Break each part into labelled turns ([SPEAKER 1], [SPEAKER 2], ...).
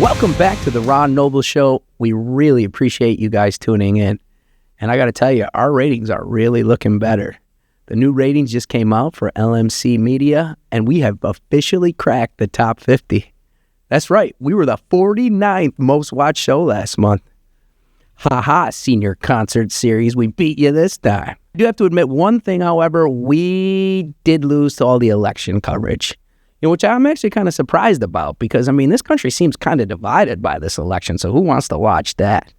[SPEAKER 1] Welcome back to the Ron Noble Show. We really appreciate you guys tuning in. And I got to tell you, our ratings are really looking better. The new ratings just came out for LMC Media, and we have officially cracked the top 50. That's right. We were the 49th most watched show last month. Ha, Senior Concert Series. We beat you this time. I do have to admit one thing, however, we did lose to all the election coverage. Which I'm actually kind of surprised about because, this country seems kind of divided by this election, so who wants to watch that?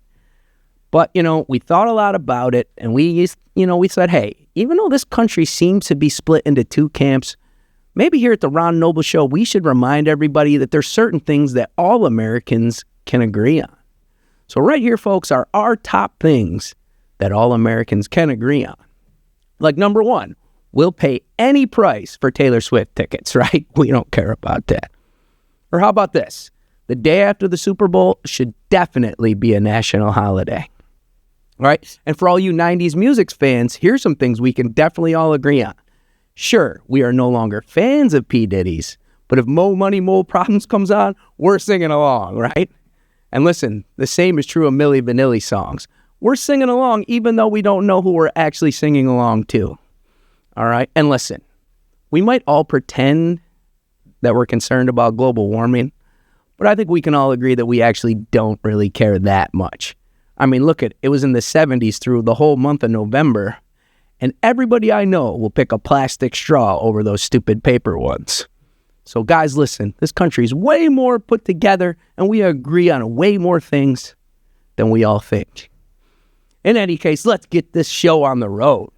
[SPEAKER 1] But, we thought a lot about it, and we said, hey, even though this country seems to be split into two camps, maybe here at the Ron Noble Show, we should remind everybody that there's certain things that all Americans can agree on. So right here, folks, are our top things that all Americans can agree on. Like number one, we'll pay any price for Taylor Swift tickets, right? We don't care about that. Or how about this? The day after the Super Bowl should definitely be a national holiday. All right? And for all you 90s music fans, here's some things we can definitely all agree on. Sure, we are no longer fans of P. Diddy's, but if Mo Money, Mo Problems comes on, we're singing along, right? And listen, the same is true of Milli Vanilli songs. We're singing along even though we don't know who we're actually singing along to. All right? And listen, we might all pretend that we're concerned about global warming, but I think we can all agree that we actually don't really care that much. Look it was in the 70s through the whole month of November, and everybody I know will pick a plastic straw over those stupid paper ones. So guys, listen, this country's way more put together, and we agree on way more things than we all think. In any case, let's get this show on the road.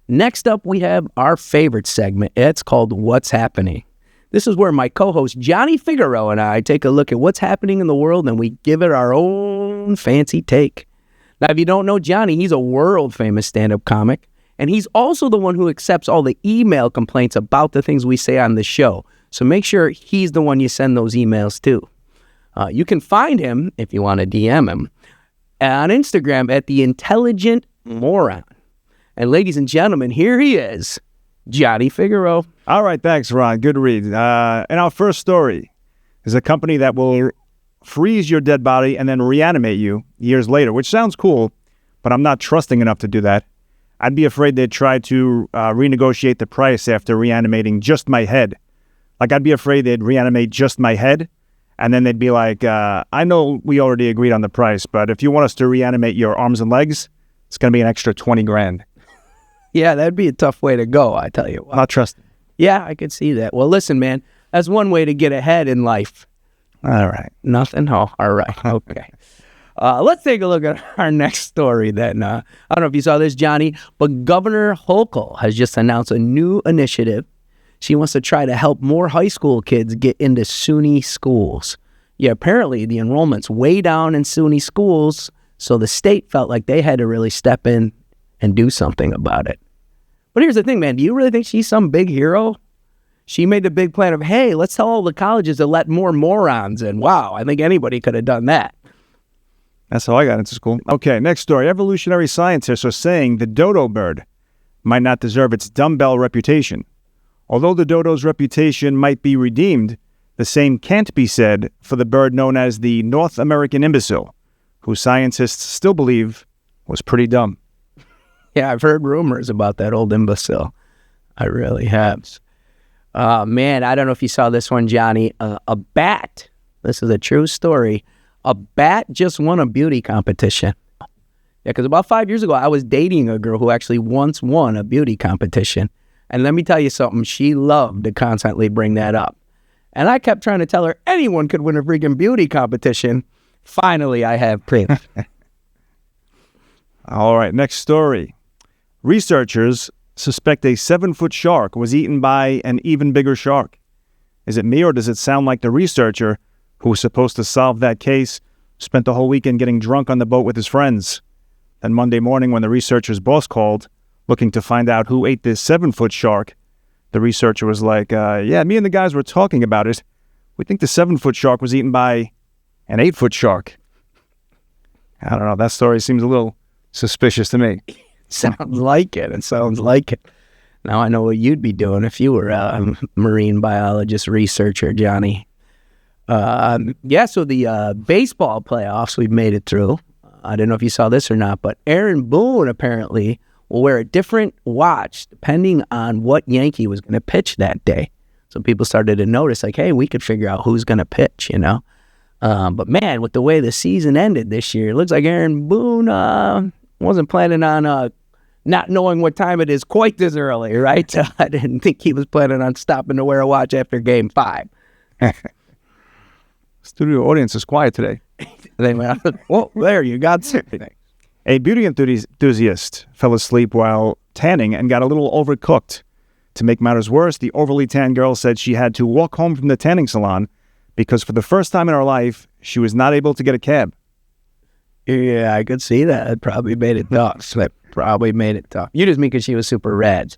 [SPEAKER 1] Next up, we have our favorite segment. It's called What's Happening. This is where my co-host Johnny Figaro and I take a look at what's happening in the world, and we give it our own fancy take. Now, if you don't know Johnny, he's a world-famous stand-up comic, and he's also the one who accepts all the email complaints about the things we say on the show. So make sure he's the one you send those emails to. You can find him, if you want to DM him, on Instagram at The Intelligent Moron. And ladies and gentlemen, here he is, Johnny Figaro.
[SPEAKER 2] All right, thanks, Ron. Good read. And our first story is a company that will freeze your dead body and then reanimate you years later, which sounds cool, but I'm not trusting enough to do that. I'd be afraid they'd try to renegotiate the price after reanimating just my head. Like, I'd be afraid they'd reanimate just my head, and then they'd be like, I know we already agreed on the price, but if you want us to reanimate your arms and legs, it's going to be an extra $20,000.
[SPEAKER 1] Yeah, that'd be a tough way to go, I tell you what.
[SPEAKER 2] Not trusting.
[SPEAKER 1] Yeah, I could see that. Well, listen, man, that's one way to get ahead in life.
[SPEAKER 2] All right.
[SPEAKER 1] Nothing? Oh, all right. Okay. Let's take a look at our next story then. I don't know if you saw this, Johnny, but Governor Hochul has just announced a new initiative. She wants to try to help more high school kids get into SUNY schools. Yeah, apparently the enrollment's way down in SUNY schools, so the state felt like they had to really step in and do something about it. But here's the thing, man. Do you really think she's some big hero? She made the big plan of, hey, let's tell all the colleges to let more morons in. Wow, I think anybody could have done that.
[SPEAKER 2] That's how I got into school. Okay, next story. Evolutionary scientists are saying the dodo bird might not deserve its dumbbell reputation. Although the dodo's reputation might be redeemed, the same can't be said for the bird known as the North American imbecile, who scientists still believe was pretty dumb.
[SPEAKER 1] Yeah, I've heard rumors about that old imbecile. I really have. Man, I don't know if you saw this one, Johnny. A bat, this is a true story, a bat just won a beauty competition. Yeah, because about 5 years ago, I was dating a girl who actually once won a beauty competition. And let me tell you something, she loved to constantly bring that up. And I kept trying to tell her anyone could win a freaking beauty competition. Finally, I have proof.
[SPEAKER 2] All right, next story. Researchers suspect a 7-foot shark was eaten by an even bigger shark. Is it me, or does it sound like the researcher who was supposed to solve that case spent the whole weekend getting drunk on the boat with his friends? Then Monday morning, when the researcher's boss called, looking to find out who ate this 7-foot shark, the researcher was like, yeah, me and the guys were talking about it. We think the 7-foot shark was eaten by an 8-foot shark. I don't know. That story seems a little suspicious to me.
[SPEAKER 1] Sounds like it. It sounds like it. Now I know what you'd be doing if you were a marine biologist researcher, Johnny. Yeah, so the baseball playoffs, we've made it through. I don't know if you saw this or not, but Aaron Boone apparently will wear a different watch depending on what Yankee was going to pitch that day. So people started to notice, like, hey, we could figure out who's going to pitch, you know? But man, with the way the season ended this year, it looks like Aaron Boone wasn't planning on not knowing what time it is quite this early, right? I didn't think he was planning on stopping to wear a watch after Game 5.
[SPEAKER 2] Studio audience is quiet today.
[SPEAKER 1] They went, well, there you got something.
[SPEAKER 2] A beauty enthusiast fell asleep while tanning and got a little overcooked. To make matters worse, the overly tan girl said she had to walk home from the tanning salon because for the first time in her life, she was not able to get a cab.
[SPEAKER 1] Yeah, I could see that. It probably made it tough. You just mean because she was super red.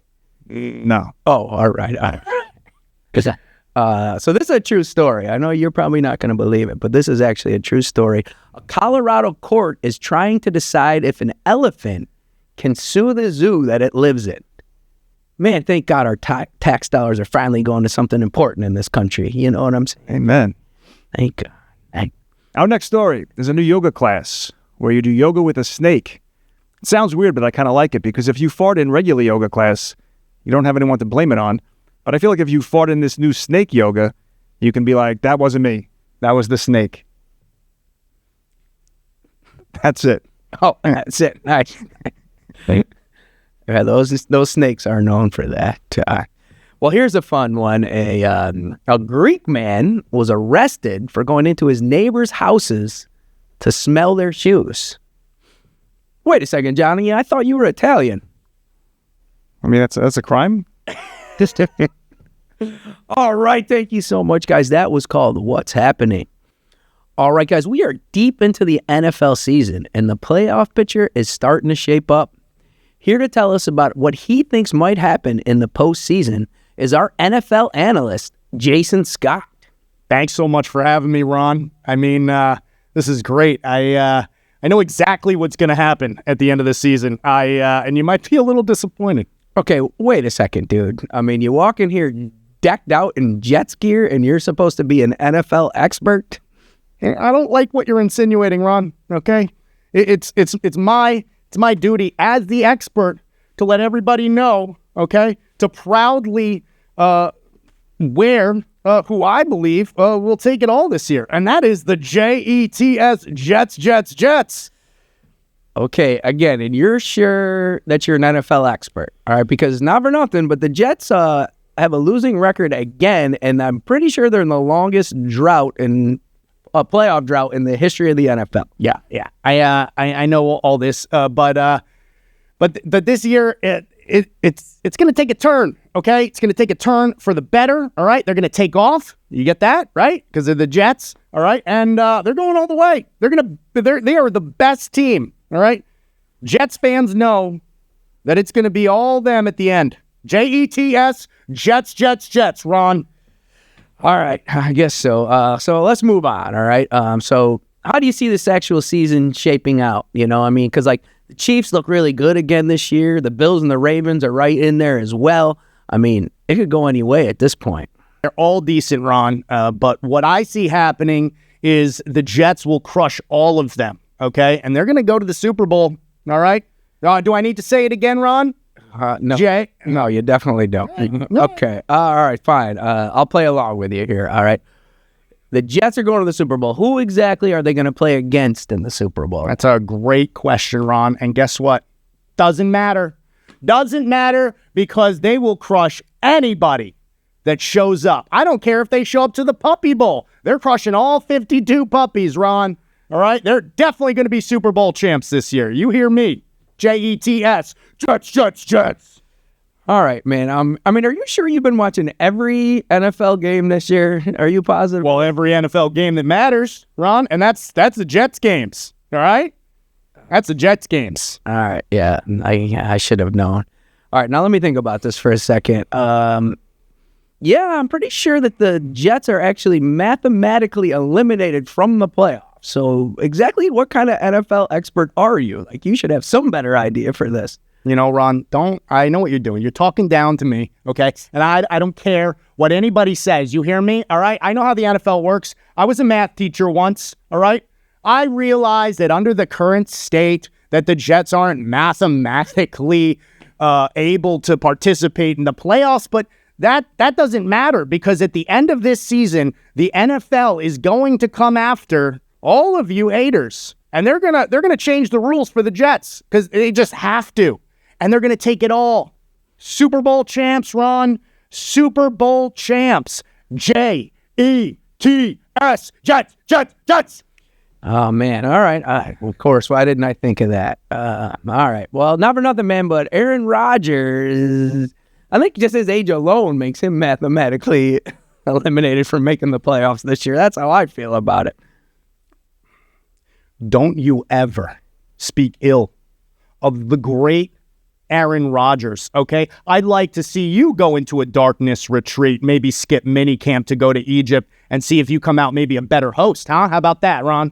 [SPEAKER 2] No.
[SPEAKER 1] Oh, all right. So this is a true story. I know you're probably not going to believe it, but this is actually a true story. A Colorado court is trying to decide if an elephant can sue the zoo that it lives in. Man, thank God our tax dollars are finally going to something important in this country. You know what I'm saying?
[SPEAKER 2] Amen.
[SPEAKER 1] Thank God.
[SPEAKER 2] Our next story is a new yoga class where you do yoga with a snake. It sounds weird, but I kind of like it because if you fart in regular yoga class, you don't have anyone to blame it on. But I feel like if you fart in this new snake yoga, you can be like, that wasn't me. That was the snake. That's it.
[SPEAKER 1] Oh, that's it. Nice. Yeah, those snakes are known for that. Well, here's a fun one. A Greek man was arrested for going into his neighbors' houses to smell their shoes. Wait a second, Johnny. I thought you were Italian.
[SPEAKER 2] I mean, that's a crime?
[SPEAKER 1] All right. Thank you so much, guys. That was called What's Happening. All right, guys. We are deep into the NFL season, and the playoff picture is starting to shape up. Here to tell us about what he thinks might happen in the postseason is our NFL analyst, Jason Scott.
[SPEAKER 3] Thanks so much for having me, Ron. I mean, this is great. I know exactly what's going to happen at the end of the season. And you might be a little disappointed.
[SPEAKER 1] Okay, wait a second, dude. I mean, you walk in here decked out in Jets gear, and you're supposed to be an NFL expert?
[SPEAKER 3] I don't like what you're insinuating, Ron. Okay, it's my duty as the expert to let everybody know. Okay, to proudly wear who I believe will take it all this year, and that is the Jets, Jets.
[SPEAKER 1] Okay, again, and you're sure that you're an NFL expert, all right? Because not for nothing, but the Jets have a losing record again, and I'm pretty sure they're in the longest drought in a playoff drought in the history of the NFL.
[SPEAKER 3] Yeah. I know all this, but this year it's going to take a turn. Okay, it's going to take a turn for the better. All right, they're going to take off. You get that, right? Because they're the Jets. All right, and they're going all the way. They are the best team. All right, Jets fans know that it's going to be all them at the end. Jets, Jets, Ron.
[SPEAKER 1] All right, I guess so. So let's move on, all right? So how do you see this actual season shaping out? You know, I mean, because, like, the Chiefs look really good again this year. The Bills and the Ravens are right in there as well. I mean, it could go any way at this point.
[SPEAKER 3] They're all decent, Ron. But what I see happening is the Jets will crush all of them, okay? And they're going to go to the Super Bowl, all right? Do I need to say it again, Ron?
[SPEAKER 1] No.
[SPEAKER 3] Jay?
[SPEAKER 1] No, you definitely don't.
[SPEAKER 3] No.
[SPEAKER 1] Okay. All right, fine. I'll play along with you here, all right? The Jets are going to the Super Bowl. Who exactly are they going to play against in the Super Bowl?
[SPEAKER 3] That's a great question, Ron. And guess what? Doesn't matter. Doesn't matter because they will crush anybody that shows up. I don't care if they show up to the Puppy Bowl. They're crushing all 52 puppies, Ron. All right? They're definitely going to be Super Bowl champs this year. You hear me. Jets. Jets.
[SPEAKER 1] All right, man. I mean, are you sure you've been watching every NFL game this year? Are you positive?
[SPEAKER 3] Well, every NFL game that matters, Ron, and that's the Jets games. All right? That's the Jets games.
[SPEAKER 1] All right, yeah. I should have known. All right, now let me think about this for a second. Yeah, I'm pretty sure that the Jets are actually mathematically eliminated from the playoffs. So exactly what kind of NFL expert are you? Like, you should have some better idea for this.
[SPEAKER 3] Ron, I know what you're doing. You're talking down to me, okay? And I don't care what anybody says. You hear me? All right? I know how the NFL works. I was a math teacher once, all right? I realize that under the current state that the Jets aren't mathematically able to participate in the playoffs, but that doesn't matter because at the end of this season, the NFL is going to come after all of you haters, and they're gonna change the rules for the Jets because they just have to. And they're going to take it all. Super Bowl champs, Ron. Super Bowl champs. Jets. Jets, Jets, Jets.
[SPEAKER 1] Oh, man. All right. Of course. Why didn't I think of that? All right. Well, not for nothing, man, but Aaron Rodgers, I think just his age alone makes him mathematically eliminated from making the playoffs this year. That's how I feel about it.
[SPEAKER 3] Don't you ever speak ill of the great Aaron Rodgers, okay? I'd like to see you go into a darkness retreat, maybe skip minicamp to go to Egypt and see if you come out maybe a better host, huh? How about that, Ron?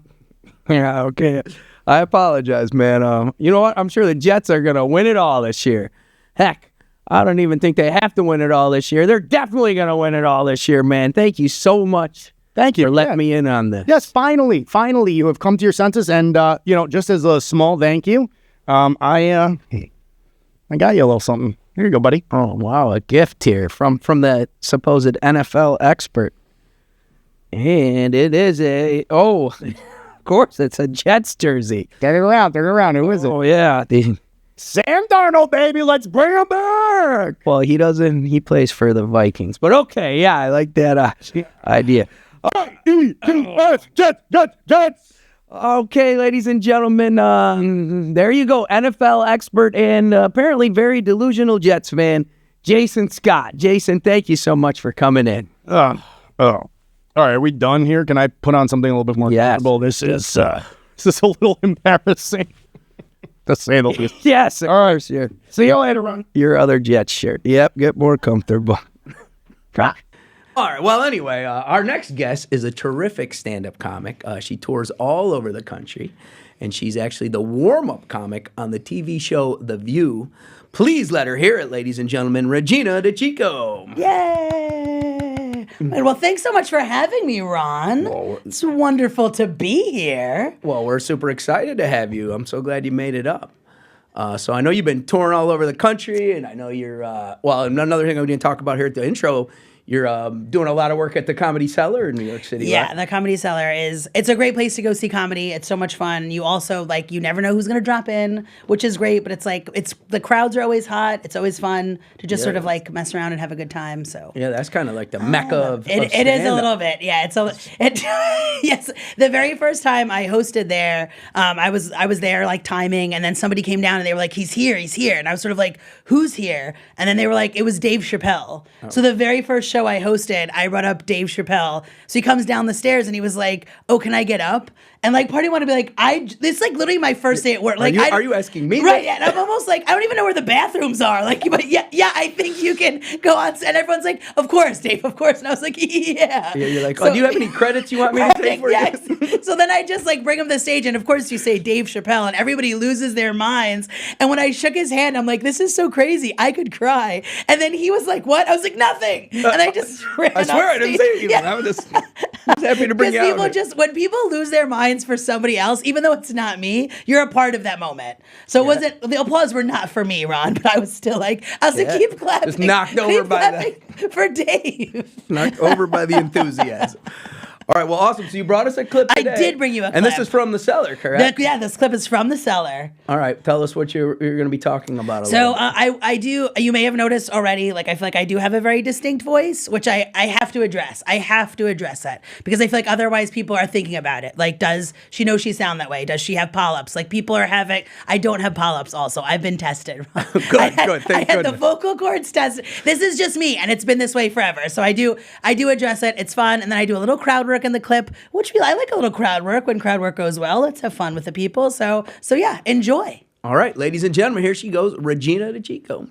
[SPEAKER 1] Yeah, okay. I apologize, man. You know what? I'm sure the Jets are going to win it all this year. Heck, I don't even think they have to win it all this year. They're definitely going to win it all this year, man. Thank you so much.
[SPEAKER 3] Thank you
[SPEAKER 1] for letting me in on this.
[SPEAKER 3] Yes, finally, you have come to your senses. And, just as a small thank you, I got you a little something. Here you go, buddy.
[SPEAKER 1] Oh, wow. A gift here from the supposed NFL expert. And it is of course, it's a Jets jersey.
[SPEAKER 3] Get it around. Who is it?
[SPEAKER 1] Oh, yeah.
[SPEAKER 3] Sam Darnold, baby. Let's bring him back.
[SPEAKER 1] Well, he plays for the Vikings. But okay, yeah, I like that idea.
[SPEAKER 3] Jets.
[SPEAKER 1] Okay, ladies and gentlemen, there you go. NFL expert and apparently very delusional Jets fan, Jason Scott. Jason, thank you so much for coming in.
[SPEAKER 3] All right, are we done here? Can I put on something a little bit more comfortable? This is a little embarrassing, to say the least.
[SPEAKER 1] Yes, of course.
[SPEAKER 3] See you later, Ron.
[SPEAKER 1] Your other Jets shirt. Yep, get more comfortable. All right, well, anyway, our next guest is a terrific stand-up comic. She tours all over the country, and she's actually the warm-up comic on the TV show The View. Please let her hear it, ladies and gentlemen, Regina DeCicco.
[SPEAKER 4] Yay! Well, thanks so much for having me, Ron. It's wonderful to be here.
[SPEAKER 1] Well, we're super excited to have you. I'm so glad you made it up. So I know you've been touring all over the country, and I know you're, another thing I didn't talk about here at the intro, you're doing a lot of work at the Comedy Cellar in New York City,
[SPEAKER 4] Yeah,
[SPEAKER 1] right?
[SPEAKER 4] the Comedy Cellar it's a great place to go see comedy. It's so much fun. You also, you never know who's going to drop in, which is great, but it's the crowds are always hot. It's always fun to just sort of mess around and have a good time, so.
[SPEAKER 1] Yeah, that's kind of like the mecca of
[SPEAKER 4] It is a little bit, yeah. Yes, the very first time I hosted there, I was there, timing, and then somebody came down and they were like, he's here. And I was sort of like, who's here? And then they were like, it was Dave Chappelle. Oh. So the very first show I hosted, I brought up Dave Chappelle. So he comes down the stairs and he was like, "Oh, can I get up?" And part of me wanted to be like, it's literally my first day at work.
[SPEAKER 1] Are you asking me?
[SPEAKER 4] Right? Yeah, and I'm almost like, I don't even know where the bathrooms are. But yeah, I think you can go on. And everyone's like, "Of course, Dave, of course." And I was like, "Yeah."
[SPEAKER 1] Yeah, you're like, do you have any credits you want me to take for
[SPEAKER 4] yes.
[SPEAKER 1] you?
[SPEAKER 4] So then I just bring him to the stage, and of course you say Dave Chappelle, and everybody loses their minds. And when I shook his hand, I'm like, "This is so crazy, I could cry." And then he was like, "What?" I was like, "Nothing." And I just ran
[SPEAKER 1] I swear I didn't say anything. Yeah. I'm just happy to bring you out.
[SPEAKER 4] When people lose their minds for somebody else, even though it's not me, you're a part of that moment. So the applause were not for me, Ron, but I was still keep clapping.
[SPEAKER 1] Just knocked over by that.
[SPEAKER 4] For Dave.
[SPEAKER 1] Knocked over by the enthusiasm. All right, well, awesome. So you brought us a clip today.
[SPEAKER 4] I did bring you a clip.
[SPEAKER 1] And this is from the Cellar, correct?
[SPEAKER 4] This clip is from the Cellar.
[SPEAKER 1] All right, tell us what you're going to be talking about.
[SPEAKER 4] I do, you may have noticed already, I feel like I do have a very distinct voice, which I have to address. I have to address that because I feel like otherwise people are thinking about it. Does she know she sound that way? Does she have polyps? People are having, I don't have polyps also. I've been tested.
[SPEAKER 1] Good.
[SPEAKER 4] I had the vocal cords tested. This is just me, and it's been this way forever. So I do address it. It's fun, and then I do a little crowd work in the clip, which I like a little crowd work. When crowd work goes well, let's have fun with the people. So yeah, enjoy.
[SPEAKER 1] All right, ladies and gentlemen, here she goes, Regina DeCicco.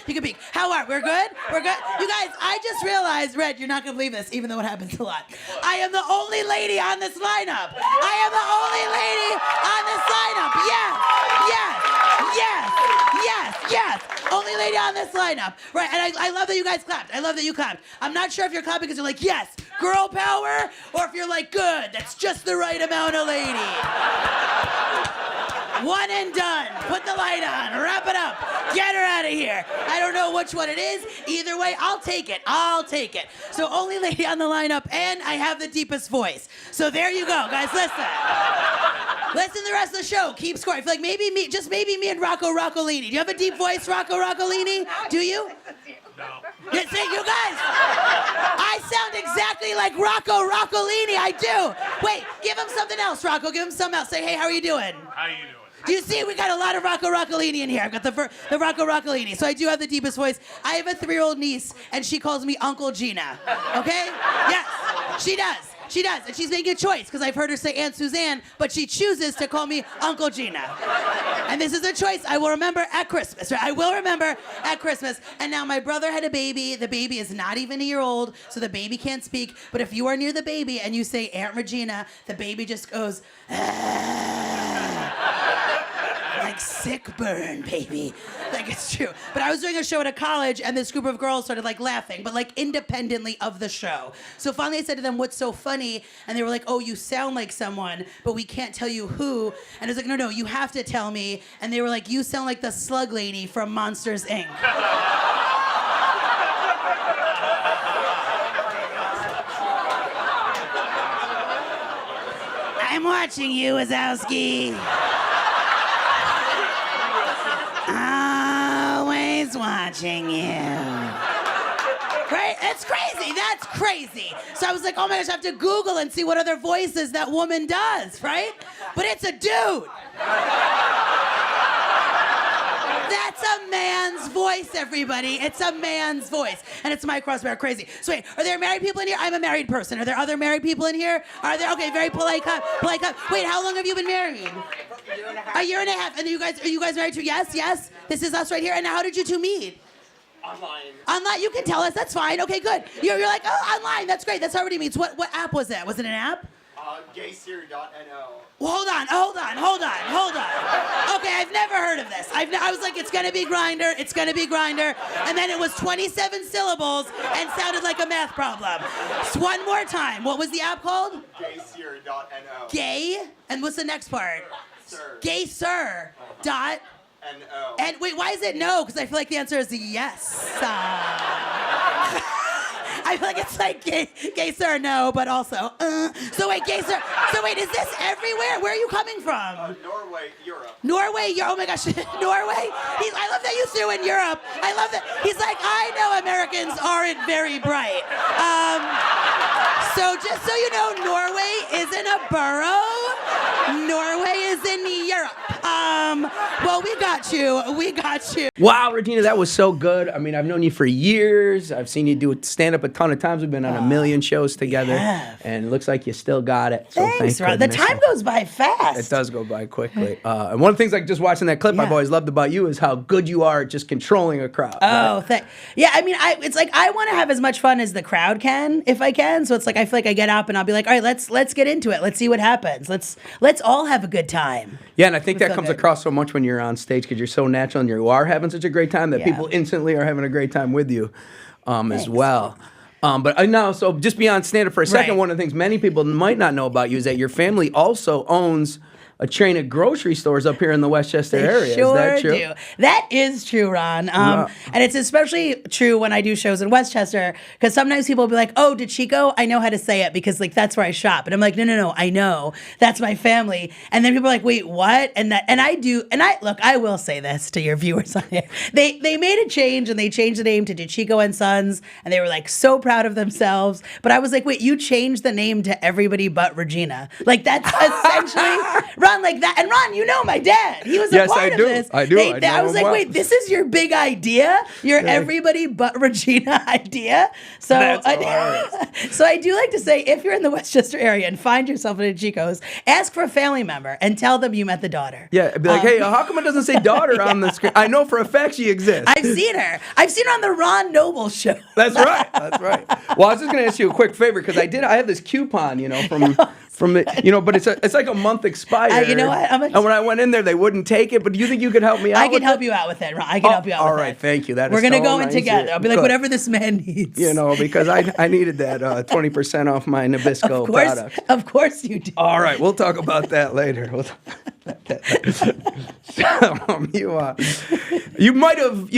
[SPEAKER 4] You can peek. How are we? We're good? We're good? You guys, I just realized, Red, you're not going to believe this, even though it happens a lot. I am the only lady on this lineup. I am the only lady on this lineup. Yes. this lineup. Right, and I love that you guys clapped. I love that you clapped. I'm not sure if you're clapping because you're like, yes, girl power, or if you're like, good, that's just the right amount of lady. One and done. Put the light on. Wrap it up. Get her out of here. I don't know which one it is. Either way, I'll take it. I'll take it. So only lady on the lineup, and I have the deepest voice. So there you go, guys. Listen. Listen to the rest of the show. Keep scoring. I feel like maybe me and Rocco Roccolini. Do you have a deep voice, Rocco Roccolini? Do you? No. You see, you guys, I sound exactly like Rocco Roccolini. I do. Wait, give him something else, Rocco. Give him something else. Say, hey, how are you doing?
[SPEAKER 5] How you doing?
[SPEAKER 4] Do you see? We got a lot of Rocco Roccolini in here. I've got the Rocco Roccolini. So I do have the deepest voice. I have a 3-year-old niece, and she calls me Uncle Gina. Okay? Yes, she does. She does, and she's making a choice, because I've heard her say Aunt Suzanne, but she chooses to call me Uncle Gina. And this is a choice I will remember at Christmas, right? I will remember at Christmas. And now my brother had a baby. The baby is not even a year old, so the baby can't speak. But if you are near the baby and you say Aunt Regina, the baby just goes, like sick burn, baby. Like, it's true. But I was doing a show at a college, and this group of girls started like laughing, but like independently of the show. So finally I said to them, what's so funny? And they were like, oh, you sound like someone, but we can't tell you who. And I was like, no, you have to tell me. And they were like, you sound like the slug lady from Monsters, Inc. I'm watching you, Wazowski. Always watching you. Right? It's crazy. That's crazy. So I was like, oh my gosh, I have to Google and see what other voices that woman does, right? But it's a dude. That's a man's voice, everybody. It's a man's voice. And it's my crossbar crazy. So wait, are there married people in here? I'm a married person. Are there other married people in here? Are there? Okay, very polite cop. Polite cop. Wait, how long have you been married? A year and a half. And are you guys married too? Yes. This is us right here. And now how did you two meet? Online. You can tell us. That's fine. Okay, good. You're like, oh, online. That's great. That's already meets. What app was that? Was it an app?
[SPEAKER 6] Gaysiri.no.
[SPEAKER 4] Well, hold on. Okay, I've never heard of this. I was like, it's gonna be Grindr. And then it was 27 syllables and sounded like a math problem. So one more time. What was the app called?
[SPEAKER 6] Gaysiri.no.
[SPEAKER 4] Gay? And what's the next part?
[SPEAKER 6] Sir.
[SPEAKER 4] Gay sir. Dot.
[SPEAKER 6] N-O.
[SPEAKER 4] And wait, why is it no? Because I feel like the answer is yes. I feel like it's like gay sir, no, but also, So wait, gay sir. So wait, is this everywhere? Where are you coming from?
[SPEAKER 6] Norway, Europe.
[SPEAKER 4] Oh my gosh, Norway? I love that you threw in Europe. I love that. He's like, I know Americans aren't very bright. So just so you know, Norway isn't a borough. Norway is in Europe. Well, we got you.
[SPEAKER 1] Wow, Regina, that was so good. I mean, I've known you for years. I've seen you do stand-up a ton of times. We've been on a million shows together. And it looks like you still got it. So
[SPEAKER 4] Thanks, Ron. The time goes by fast.
[SPEAKER 1] It does go by quickly. And one of the things, like just watching that clip, I've always loved about you is how good you are at just controlling a crowd.
[SPEAKER 4] Oh, yeah. I mean, it's like I want to have as much fun as the crowd can, if I can. So it's like I feel like I get up and I'll be like, all right, let's get into it. Let's see what happens. Let's all have a good time.
[SPEAKER 1] Yeah, and I think that comes across so much when you're on stage because you're so natural and you are having such a great time that people instantly are having a great time with you as well. But I know, so just beyond stand-up for a second, one of the things many people might not know about you is that your family also owns a chain of grocery stores up here in the Westchester area.
[SPEAKER 4] Sure
[SPEAKER 1] is that true?
[SPEAKER 4] Do. That is true, Ron. And it's especially true when I do shows in Westchester because sometimes people will be like, oh, DeCicco, I know how to say it because like that's where I shop. And I'm like, no, I know. That's my family. And then people are like, wait, what? And I will say this to your viewers on here. They made a change and they changed the name to DeCicco and Sons and they were like so proud of themselves. But I was like, wait, you changed the name to everybody but Regina. Like that's essentially Ron, like that. And Ron, you know my dad. He was a part of this.
[SPEAKER 1] I do.
[SPEAKER 4] I was like, wait, this is your big idea? Your everybody but Regina idea? So I do like to say, if you're in the Westchester area and find yourself in a Chico's, ask for a family member and tell them you met the daughter.
[SPEAKER 1] Yeah, be like, hey, how come it doesn't say daughter on the screen? I know for a fact she exists.
[SPEAKER 4] I've seen her. I've seen her on the Ron Noble show.
[SPEAKER 1] That's right. Well, I was just going to ask you a quick favor because I have this coupon, from the, but it's like a month expired.
[SPEAKER 4] You know what?
[SPEAKER 1] And when I went in there, they wouldn't take it. But do you think you could help me out?
[SPEAKER 4] I can help you out with it. I can help you out
[SPEAKER 1] all
[SPEAKER 4] with
[SPEAKER 1] right,
[SPEAKER 4] it.
[SPEAKER 1] thank you.
[SPEAKER 4] We're going to go in together. I'll be like,
[SPEAKER 1] Good.
[SPEAKER 4] whatever this man needs.
[SPEAKER 1] Because I needed that 20% off my Nabisco product.
[SPEAKER 4] Of course you do.
[SPEAKER 1] All right, we'll talk about that later. You might have,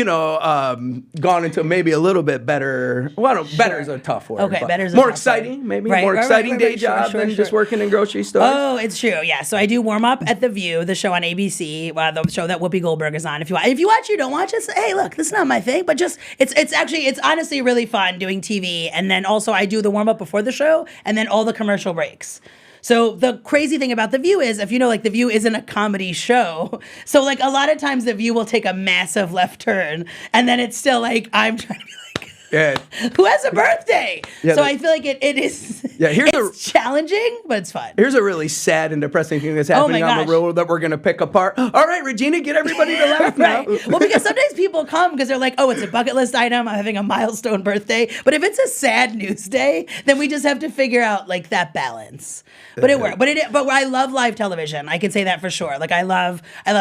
[SPEAKER 1] gone into maybe a little bit better. Well, better is a tough word.
[SPEAKER 4] Okay, better is a
[SPEAKER 1] more
[SPEAKER 4] tough
[SPEAKER 1] exciting,
[SPEAKER 4] word.
[SPEAKER 1] maybe
[SPEAKER 4] Right,
[SPEAKER 1] more
[SPEAKER 4] right,
[SPEAKER 1] exciting
[SPEAKER 4] right,
[SPEAKER 1] day
[SPEAKER 4] right,
[SPEAKER 1] job
[SPEAKER 4] sure,
[SPEAKER 1] than
[SPEAKER 4] sure.
[SPEAKER 1] just working in grocery stores.
[SPEAKER 4] Oh, it's true. Yeah. So I do warm up at The View, the show on ABC, the show that Whoopi Goldberg is on. If you watch, you don't watch it. Hey, look, this is not my thing, but just it's honestly really fun doing TV. And then also I do the warm up before the show, and then all the commercial breaks. So the crazy thing about The View is, if The View isn't a comedy show. So like a lot of times The View will take a massive left turn, and then it's still like I'm trying to be like,
[SPEAKER 1] Yeah.
[SPEAKER 4] who has a birthday?
[SPEAKER 1] Yeah,
[SPEAKER 4] so I feel like it is.
[SPEAKER 1] Yeah,
[SPEAKER 4] it's challenging, but it's fun.
[SPEAKER 1] Here's a really sad and depressing thing that's happening on the
[SPEAKER 4] gosh.
[SPEAKER 1] road that we're going to pick apart. All right, Regina, get everybody to laugh now.
[SPEAKER 4] Right. Well, because sometimes people come because they're like, oh, it's a bucket list item. I'm having a milestone birthday. But if it's a sad news day, then we just have to figure out like that balance. But it worked. But I love live television. I can say that for sure. Like I love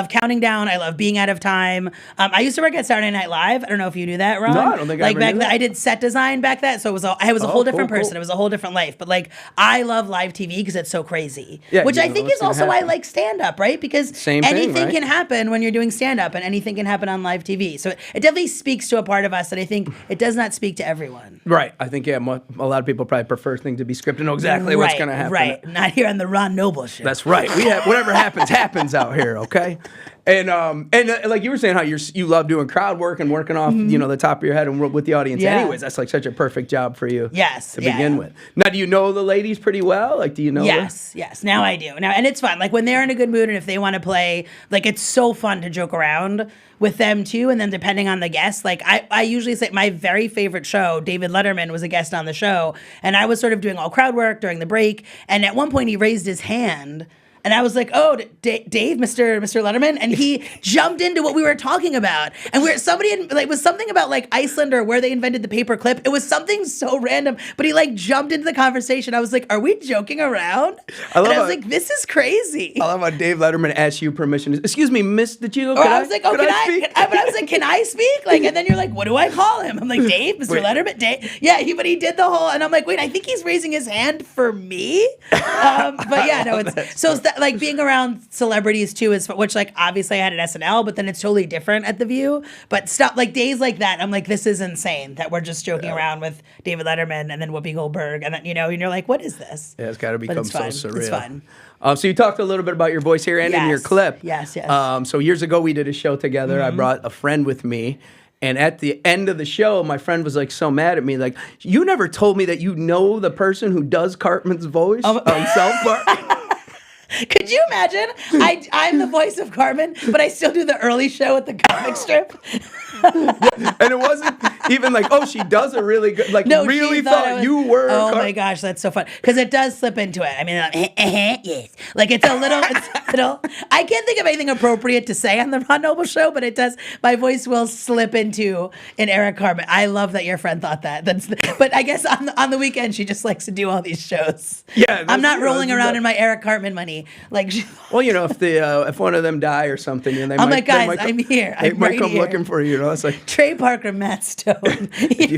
[SPEAKER 4] counting down. I love being out of time. I used to work at Saturday Night Live. I don't know if you knew that, Ron.
[SPEAKER 1] No, I don't think I ever
[SPEAKER 4] back
[SPEAKER 1] knew
[SPEAKER 4] then,
[SPEAKER 1] that.
[SPEAKER 4] I did set design back then, so I was a whole different
[SPEAKER 1] cool.
[SPEAKER 4] person. It was a whole different life. But like I love live TV because it's so crazy.
[SPEAKER 1] Yeah,
[SPEAKER 4] which
[SPEAKER 1] you
[SPEAKER 4] I
[SPEAKER 1] know
[SPEAKER 4] think
[SPEAKER 1] what's
[SPEAKER 4] is
[SPEAKER 1] gonna
[SPEAKER 4] also why I
[SPEAKER 1] happen.
[SPEAKER 4] like stand up, right? Because
[SPEAKER 1] Same thing,
[SPEAKER 4] anything
[SPEAKER 1] right?
[SPEAKER 4] can happen when you're doing stand up, and anything can happen on live TV. So it definitely speaks to a part of us that I think it does not speak to everyone.
[SPEAKER 1] Right. I think, a lot of people probably prefer things to be scripted, know exactly what's going to happen.
[SPEAKER 4] Right. Not here on the Ron Noble show.
[SPEAKER 1] That's right. We have whatever happens out here, okay? And like you were saying, how you love doing crowd work and working off, the top of your head and with the audience.
[SPEAKER 4] Yeah.
[SPEAKER 1] Anyways, that's like such a perfect job for you.
[SPEAKER 4] Yes,
[SPEAKER 1] To
[SPEAKER 4] yeah.
[SPEAKER 1] begin with. Now, do you know the ladies pretty well? Like, do you know?
[SPEAKER 4] Yes. Now I do. And it's fun. Like when they're in a good mood and if they want to play, like it's so fun to joke around with them too. And then depending on the guest, like I usually say my very favorite show, David Letterman was a guest on the show. And I was sort of doing all crowd work during the break. And at one point he raised his hand. And I was like, oh, Dave, Mr. Letterman. And he jumped into what we were talking about. And was something about like Iceland or where they invented the paper clip. It was something so random, but he like jumped into the conversation. I was like, are we joking around? I was like, this is crazy.
[SPEAKER 1] I love how Dave Letterman asked you permission. Excuse me, Miss DeCicco,
[SPEAKER 4] I was like, oh, can I
[SPEAKER 1] speak?
[SPEAKER 4] but I was like, can I speak? Like, and then you're like, what do I call him? I'm like, Dave, Mr. Letterman, Dave. Yeah, but he did the whole, and I'm like, wait, I think he's raising his hand for me. But yeah, no, like being around celebrities too is, which like obviously I had at SNL, but then it's totally different at The View. But stuff like days like that, I'm like, this is insane that we're just joking around with David Letterman and then Whoopi Goldberg, and then and you're like, what is this?
[SPEAKER 1] Yeah, it's got to
[SPEAKER 4] But
[SPEAKER 1] become
[SPEAKER 4] it's
[SPEAKER 1] so
[SPEAKER 4] fun.
[SPEAKER 1] surreal.
[SPEAKER 4] It's fun.
[SPEAKER 1] So you talked a little bit about your voice here and in your
[SPEAKER 4] Yes.
[SPEAKER 1] clip.
[SPEAKER 4] Yes. Mm-hmm.
[SPEAKER 1] So years ago we did a show together. I brought a friend with me. And at the end of the show, my friend was like so mad at me, like, you never told me that you know the person who does Cartman's voice on South Park.
[SPEAKER 4] Could you imagine? I'm the voice of Carmen, but I still do the early show at the comic strip.
[SPEAKER 1] And it wasn't even like, oh, she does a really good, like,
[SPEAKER 4] No,
[SPEAKER 1] really
[SPEAKER 4] she
[SPEAKER 1] thought you were.
[SPEAKER 4] Oh my gosh, that's so fun. Because it does slip into it. I mean, yes. Like it's a little. I can't think of anything appropriate to say on the Ron Noble show, but it does. My voice will slip into an Eric Carmen. I love that your friend thought that. But I guess on the weekend she just likes to do all these shows.
[SPEAKER 1] Yeah,
[SPEAKER 4] I'm not
[SPEAKER 1] that's-
[SPEAKER 4] rolling around in my Eric Cartman money. Like,
[SPEAKER 1] Well, if one of them die or something, they
[SPEAKER 4] I'm
[SPEAKER 1] might,
[SPEAKER 4] like, guys,
[SPEAKER 1] they might
[SPEAKER 4] I'm here.
[SPEAKER 1] They
[SPEAKER 4] I'm
[SPEAKER 1] might
[SPEAKER 4] right
[SPEAKER 1] come
[SPEAKER 4] here.
[SPEAKER 1] looking for you. It's like,
[SPEAKER 4] Trey Parker, Matt Stone.
[SPEAKER 1] if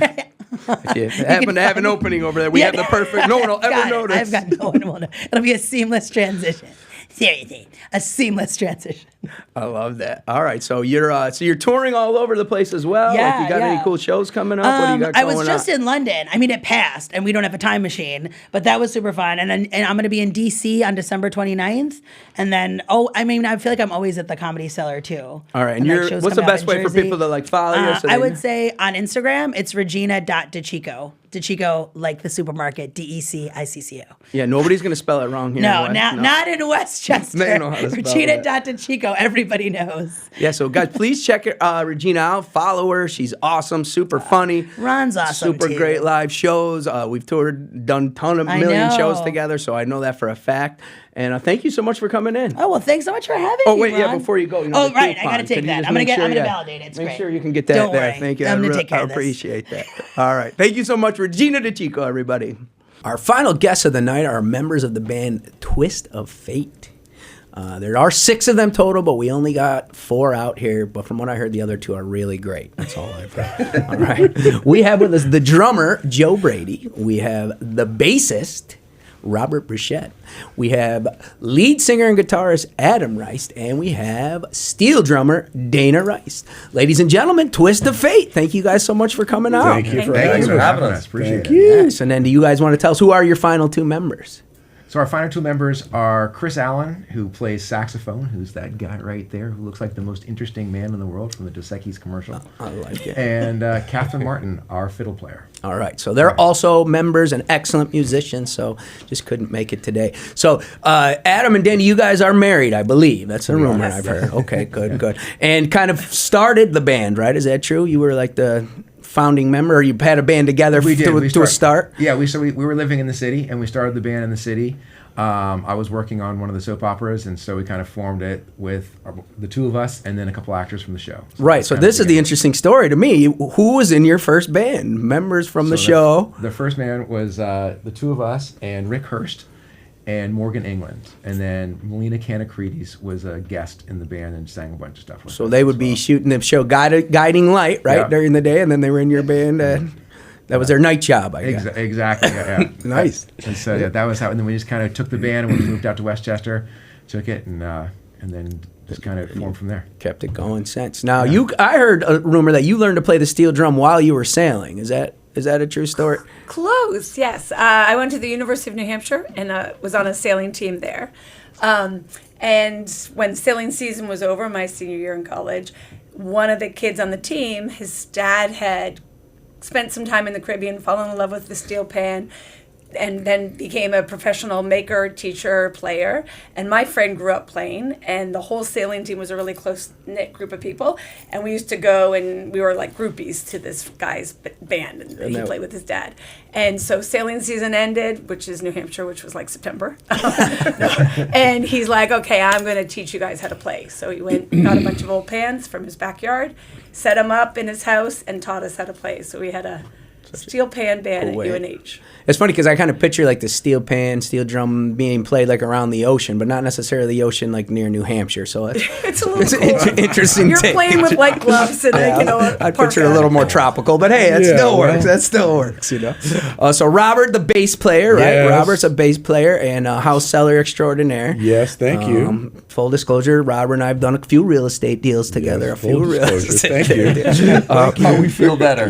[SPEAKER 1] you happen to have an opening over there, we have the perfect. No one will ever notice.
[SPEAKER 4] I've got no one will know. It'll be a seamless transition. Seriously, a seamless transition.
[SPEAKER 1] I love that. All right, so you're touring all over the place as well.
[SPEAKER 4] Yeah,
[SPEAKER 1] like you got any
[SPEAKER 4] yeah.
[SPEAKER 1] cool shows coming up? What do you got
[SPEAKER 4] I
[SPEAKER 1] going
[SPEAKER 4] was just in London. I mean, it passed, and we don't have a time machine, but that was super fun. And I'm going to be in DC on December 29th. And then, I feel like I'm always at the Comedy Cellar too.
[SPEAKER 1] All right, and
[SPEAKER 4] like, shows
[SPEAKER 1] what's the
[SPEAKER 4] coming up
[SPEAKER 1] best
[SPEAKER 4] in
[SPEAKER 1] way for
[SPEAKER 4] Jersey.
[SPEAKER 1] people to like follow you? So
[SPEAKER 4] I
[SPEAKER 1] they
[SPEAKER 4] would
[SPEAKER 1] know?
[SPEAKER 4] say on Instagram, it's Regina.DeCicco. DeCicco, like the supermarket, DeCicco.
[SPEAKER 1] Yeah, nobody's gonna spell it wrong here.
[SPEAKER 4] No, not in Westchester.
[SPEAKER 1] They know how to spell it.
[SPEAKER 4] Regina.DeCicco, everybody knows.
[SPEAKER 1] Yeah, so guys, please check Regina out. Follow her. She's awesome, super funny.
[SPEAKER 4] Ron's awesome,
[SPEAKER 1] Super
[SPEAKER 4] too.
[SPEAKER 1] great live shows. We've toured, done a ton of million
[SPEAKER 4] know.
[SPEAKER 1] shows together, so I know that for a fact. And thank you so much for coming in.
[SPEAKER 4] Oh, well, thanks so much for having me,
[SPEAKER 1] Oh wait,
[SPEAKER 4] Ron.
[SPEAKER 1] yeah. Before you go,
[SPEAKER 4] Oh,
[SPEAKER 1] the
[SPEAKER 4] right, I
[SPEAKER 1] coupon.
[SPEAKER 4] gotta take
[SPEAKER 1] Can you
[SPEAKER 4] that.
[SPEAKER 1] just
[SPEAKER 4] I'm gonna
[SPEAKER 1] make sure,
[SPEAKER 4] validate it. It's
[SPEAKER 1] make
[SPEAKER 4] great.
[SPEAKER 1] sure you can get that
[SPEAKER 4] Don't
[SPEAKER 1] there.
[SPEAKER 4] worry.
[SPEAKER 1] Thank you.
[SPEAKER 4] I'm gonna
[SPEAKER 1] I
[SPEAKER 4] take care
[SPEAKER 1] I
[SPEAKER 4] of this.
[SPEAKER 1] appreciate that. All right, thank you so much, Regina DeCicco, everybody. Our final guests of the night are members of the band Twist of Fate. There are 6 of them total, but we only got 4 out here. But from what I heard, the other 2 are really great. That's all I've heard. All right. We have with us the drummer, Joe Brady. We have the bassist, Robert Brichette. We have lead singer and guitarist, Adam Rice. And we have steel drummer, Dana Rice. Ladies and gentlemen, Twist of Fate. Thank you guys so much for coming out.
[SPEAKER 5] Thank you for having us. Appreciate it.
[SPEAKER 1] Yes. And then do you guys want to tell us who are your final 2 members?
[SPEAKER 5] So our final 2 members are Chris Allen, who plays saxophone, who's that guy right there, who looks like the most interesting man in the world from the Dos Equis commercial.
[SPEAKER 1] I like it.
[SPEAKER 5] And Catherine Martin, our fiddle player.
[SPEAKER 1] All right. So they're also members and excellent musicians, so just couldn't make it today. So Adam and Danny, you guys are married, I believe. That's a rumor I've heard. Okay, good, good. And kind of started the band, right? Is that true? You were like the founding member, or you had a band together to a start?
[SPEAKER 5] Yeah, we were living in the city, and we started the band in the city. I was working on one of the soap operas, and so we kind of formed it with the 2 of us and then a couple actors from the show.
[SPEAKER 1] Right, so this is the interesting story to me. Who was in your first band? Members from the show?
[SPEAKER 5] The first band was the 2 of us and Rick Hurst and Morgan England. And then Melina Canacredes was a guest in the band and sang a bunch of stuff.
[SPEAKER 1] So they would be shooting the show Guiding Light, right, during the day, and then they were in your band. That was their night job, I guess.
[SPEAKER 5] Exactly, yeah.
[SPEAKER 1] Nice.
[SPEAKER 5] And so that was how, and then we just kind of took the band and we moved out to Westchester, took it, and then just kind of formed from there.
[SPEAKER 1] Kept it going since. Now, I heard a rumor that you learned to play the steel drum while you were sailing. Is that a true story?
[SPEAKER 7] Close, yes. I went to the University of New Hampshire and was on a sailing team there. And when sailing season was over, my senior year in college, one of the kids on the team, his dad had spent some time in the Caribbean, fallen in love with the steel pan, and then became a professional maker, teacher, player. And my friend grew up playing, and the whole sailing team was a really close-knit group of people. And we used to go, and we were like groupies to this guy's band, and he played with his dad. And so sailing season ended, which is New Hampshire, which was like September. And he's like, okay, I'm going to teach you guys how to play. So he went, got a bunch of old pans from his backyard, set them up in his house, and taught us how to play. So we had a steel pan band at UNH.
[SPEAKER 1] It's funny because I kind of picture like the steel pan, steel drum being played like around the ocean, but not necessarily the ocean like near New Hampshire. So
[SPEAKER 7] it's a little cool.
[SPEAKER 1] Interesting.
[SPEAKER 7] You're playing with like gloves and
[SPEAKER 1] I picture it a little more tropical, but hey, that still works. That still works, you know. So Robert, the bass player, right?
[SPEAKER 8] Yes.
[SPEAKER 1] Robert's a bass player and a house seller extraordinaire.
[SPEAKER 8] Yes, thank you.
[SPEAKER 1] Full disclosure, Robert and I have done a few real estate deals together.
[SPEAKER 8] Yes, full disclosure. Thank you.
[SPEAKER 9] We feel better.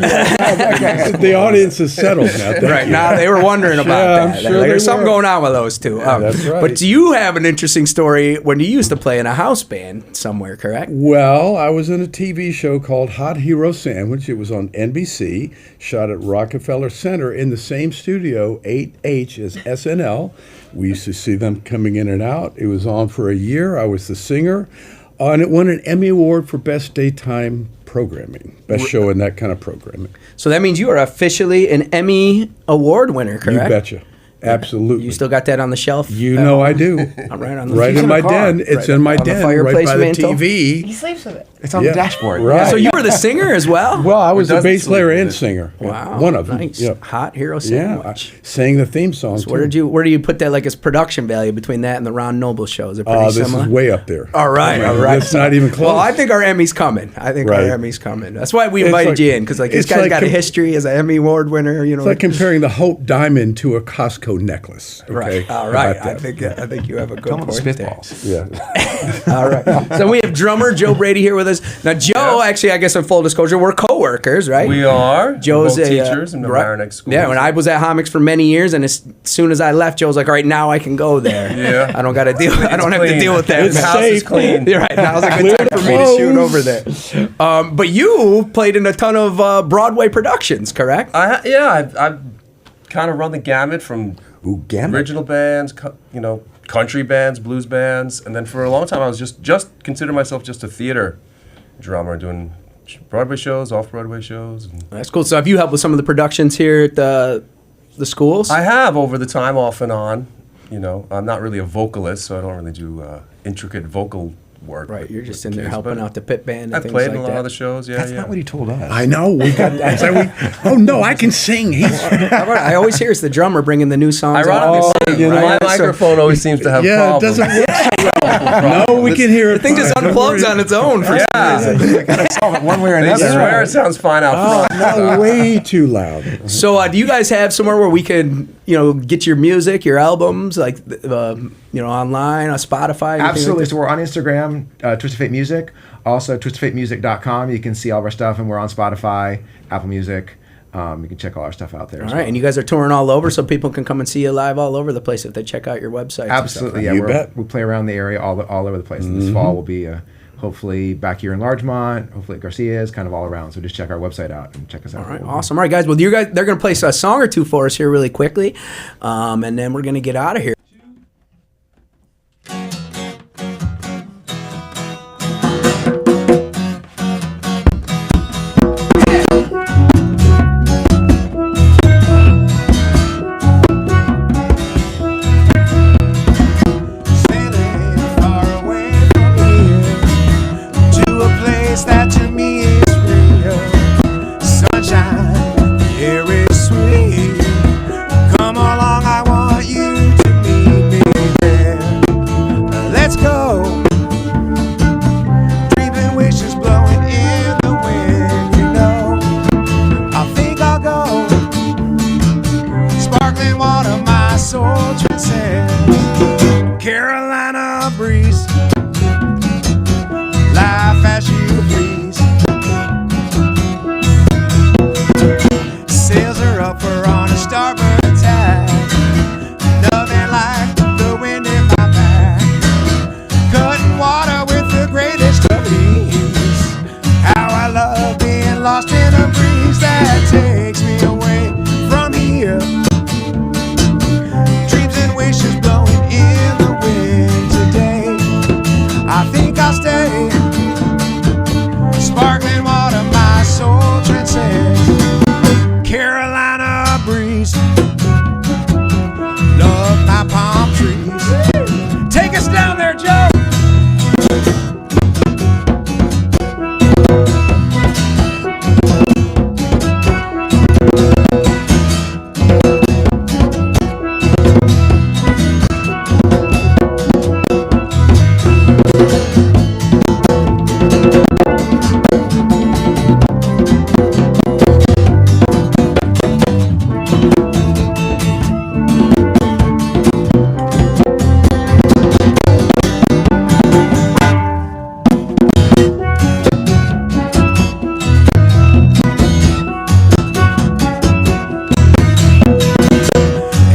[SPEAKER 8] The audience is settled now.
[SPEAKER 1] Right now, they were wondering about that.
[SPEAKER 8] I'm sure
[SPEAKER 1] There's
[SPEAKER 8] they
[SPEAKER 1] something
[SPEAKER 8] were.
[SPEAKER 1] going on with those 2.
[SPEAKER 8] That's right.
[SPEAKER 1] But you have an interesting story when you used to play in a house band somewhere, correct?
[SPEAKER 8] Well, I was in a TV show called Hot Hero Sandwich. It was on NBC, shot at Rockefeller Center in the same studio, 8H, as SNL. We used to see them coming in and out. It was on for a year. I was the singer. And it won an Emmy Award for Best Daytime Programming, best show in that kind of programming.
[SPEAKER 1] So that means you are officially an Emmy Award winner, correct?
[SPEAKER 8] You betcha. Absolutely.
[SPEAKER 1] You still got that on the shelf?
[SPEAKER 8] You know I do.
[SPEAKER 1] Right on the
[SPEAKER 8] Right in my den. It's in my den, right
[SPEAKER 1] fireplace
[SPEAKER 8] by the
[SPEAKER 1] mantle?
[SPEAKER 8] TV.
[SPEAKER 7] He sleeps with it.
[SPEAKER 5] It's on the dashboard.
[SPEAKER 8] Right.
[SPEAKER 1] So you were the singer as well?
[SPEAKER 8] Well, I was a
[SPEAKER 9] doesn't
[SPEAKER 8] bass player
[SPEAKER 9] sleep with
[SPEAKER 8] and
[SPEAKER 9] it?
[SPEAKER 8] singer.
[SPEAKER 1] Wow.
[SPEAKER 8] One of them.
[SPEAKER 1] Nice.
[SPEAKER 8] Yeah.
[SPEAKER 1] Hot Hero
[SPEAKER 8] Yeah, I
[SPEAKER 1] Sandwich.
[SPEAKER 8] sang the theme song.
[SPEAKER 1] So where do you put that like as production value between that and the Ron Noble show? Is it pretty
[SPEAKER 8] This
[SPEAKER 1] similar?
[SPEAKER 8] is way up there.
[SPEAKER 1] All right.
[SPEAKER 8] It's not even close.
[SPEAKER 1] Well, I think our Emmy's coming.
[SPEAKER 8] Right.
[SPEAKER 1] Our Emmy's coming. That's why we
[SPEAKER 8] It's
[SPEAKER 1] invited
[SPEAKER 8] like-
[SPEAKER 1] you in, because like this
[SPEAKER 8] it's
[SPEAKER 1] guy's
[SPEAKER 8] like
[SPEAKER 1] got a history as an Emmy Award winner. You know,
[SPEAKER 8] It's like comparing the Hope Diamond to a Costco necklace. Okay?
[SPEAKER 1] right. All
[SPEAKER 8] How
[SPEAKER 1] right.
[SPEAKER 8] about
[SPEAKER 1] I
[SPEAKER 8] that?
[SPEAKER 1] think you have a good
[SPEAKER 5] Come on,
[SPEAKER 1] point there.
[SPEAKER 5] spitballs.
[SPEAKER 8] Yeah.
[SPEAKER 1] All right. So we have drummer Joe Brady here with us. Now, Joe, actually, I guess in full disclosure, we're co-workers, right?
[SPEAKER 9] We are.
[SPEAKER 1] Joe's
[SPEAKER 9] both
[SPEAKER 1] a
[SPEAKER 9] teachers in the
[SPEAKER 1] right.
[SPEAKER 9] Marinick School.
[SPEAKER 1] Yeah, when I was at Homics for many years, and as soon as I left, Joe was like, "All right, now I can go there.
[SPEAKER 9] Yeah.
[SPEAKER 1] I don't got to deal. I don't have to
[SPEAKER 9] clean.
[SPEAKER 1] deal with that.
[SPEAKER 8] It's
[SPEAKER 9] The house is
[SPEAKER 8] safe.
[SPEAKER 9] clean.
[SPEAKER 1] You're right. Now's a good
[SPEAKER 8] Clear
[SPEAKER 1] time
[SPEAKER 8] the
[SPEAKER 1] for me to shoot
[SPEAKER 8] clothes.
[SPEAKER 1] over there. But you played in a ton of Broadway productions, correct?
[SPEAKER 9] I've kind of run the gamut from
[SPEAKER 8] Ooh, gamut.
[SPEAKER 9] original bands, country bands, blues bands, and then for a long time I was just considered myself just a theater drummer, doing Broadway shows, off-Broadway shows. And
[SPEAKER 1] That's cool. So have you helped with some of the productions here at the schools?
[SPEAKER 9] I have over the time, off and on. I'm not really a vocalist, so I don't really do intricate vocal work.
[SPEAKER 1] Right,
[SPEAKER 9] with-
[SPEAKER 1] you're just
[SPEAKER 9] with
[SPEAKER 1] in there
[SPEAKER 9] kids,
[SPEAKER 1] helping
[SPEAKER 9] but
[SPEAKER 1] out the pit band and
[SPEAKER 9] I've
[SPEAKER 1] things
[SPEAKER 9] played
[SPEAKER 1] like
[SPEAKER 9] in a lot
[SPEAKER 1] that.
[SPEAKER 9] of the shows. Yeah,
[SPEAKER 5] That's
[SPEAKER 9] yeah.
[SPEAKER 5] not what he told us.
[SPEAKER 8] I know. We got. Oh no, I can sing. He's.
[SPEAKER 1] I always hear it's the drummer bringing the new songs.
[SPEAKER 9] Ironically,
[SPEAKER 8] you know,
[SPEAKER 9] my
[SPEAKER 1] so-
[SPEAKER 9] microphone always seems to have
[SPEAKER 8] Yeah, it
[SPEAKER 9] problems.
[SPEAKER 8] doesn't work. No, we can hear it.
[SPEAKER 1] The thing just
[SPEAKER 8] fine.
[SPEAKER 1] unplugs on its own for some reason.
[SPEAKER 5] Gotta solve it one way or
[SPEAKER 9] They
[SPEAKER 5] another.
[SPEAKER 9] swear it sounds fine out front.
[SPEAKER 8] No, way too loud.
[SPEAKER 1] So, do you guys have somewhere where we could, get your music, your albums, like, online on Spotify? anything
[SPEAKER 5] Absolutely.
[SPEAKER 1] Like
[SPEAKER 5] So we're on Instagram, Twisted Fate Music. Also, twistedfatemusic.com. You can see all of our stuff, and we're on Spotify, Apple Music. You can check all our stuff out there.
[SPEAKER 1] all right, and you guys are touring all over, so people can come and see you live all over the place if they check out your website.
[SPEAKER 5] Absolutely, yeah.
[SPEAKER 8] You bet.
[SPEAKER 5] We play around the area all over the place. And this fall will be hopefully back here in Largemont, hopefully at Garcia's, kind of all around. So just check our website out and check us out.
[SPEAKER 1] All right, awesome. All right, guys. Well, they're going to play a song or two for us here really quickly, and then we're going to get out of here.
[SPEAKER 10] Sailing far away from here to a place that to me is real. Sunshine, air is sweet. Come along, I want you to meet me there. Let's go. Dreaming wishes blowing in the wind, I think I'll go. Sparkling water, my soul transcends. Carolina breeze, life as you please. Sails are up, we're on a starboard tack. Nothing like the wind in my back. Cutting water with the greatest of ease. How I love being lost in a breeze that takes me away from here. Dreams and wishes blowing in the wind today. I think I'll stay. Sparkling water, my soul transcends. Carolina breeze, love my palm trees. Take us down there, Joe.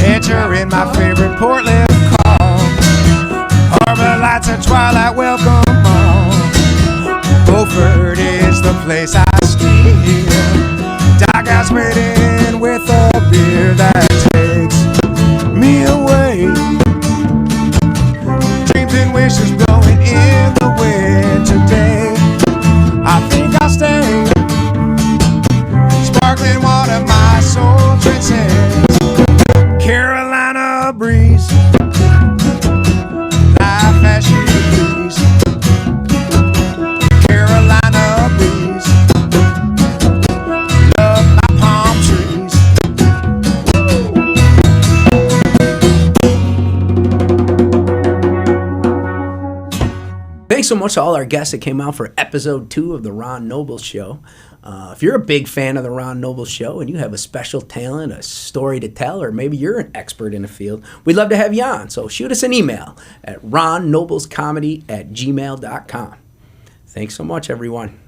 [SPEAKER 10] Entering my favorite Portland call. Harbor lights and twilight welcome all. Beaufort is the place I steer. Doghouse waiting with a beer that takes me away. Dreams and wishes blowing in the wind today. I think I'll stay. Sparkling water, my soul transcends. Carolina breeze, life as you please. Carolina breeze, love my palm trees.
[SPEAKER 1] Thanks so much to all our guests that came out for episode 2 of the Ron Noble Show. If you're a big fan of the Ron Noble Show and you have a special talent, a story to tell, or maybe you're an expert in a field, we'd love to have you on. So shoot us an email at ronnoblescomedy@gmail.com. Thanks so much, everyone.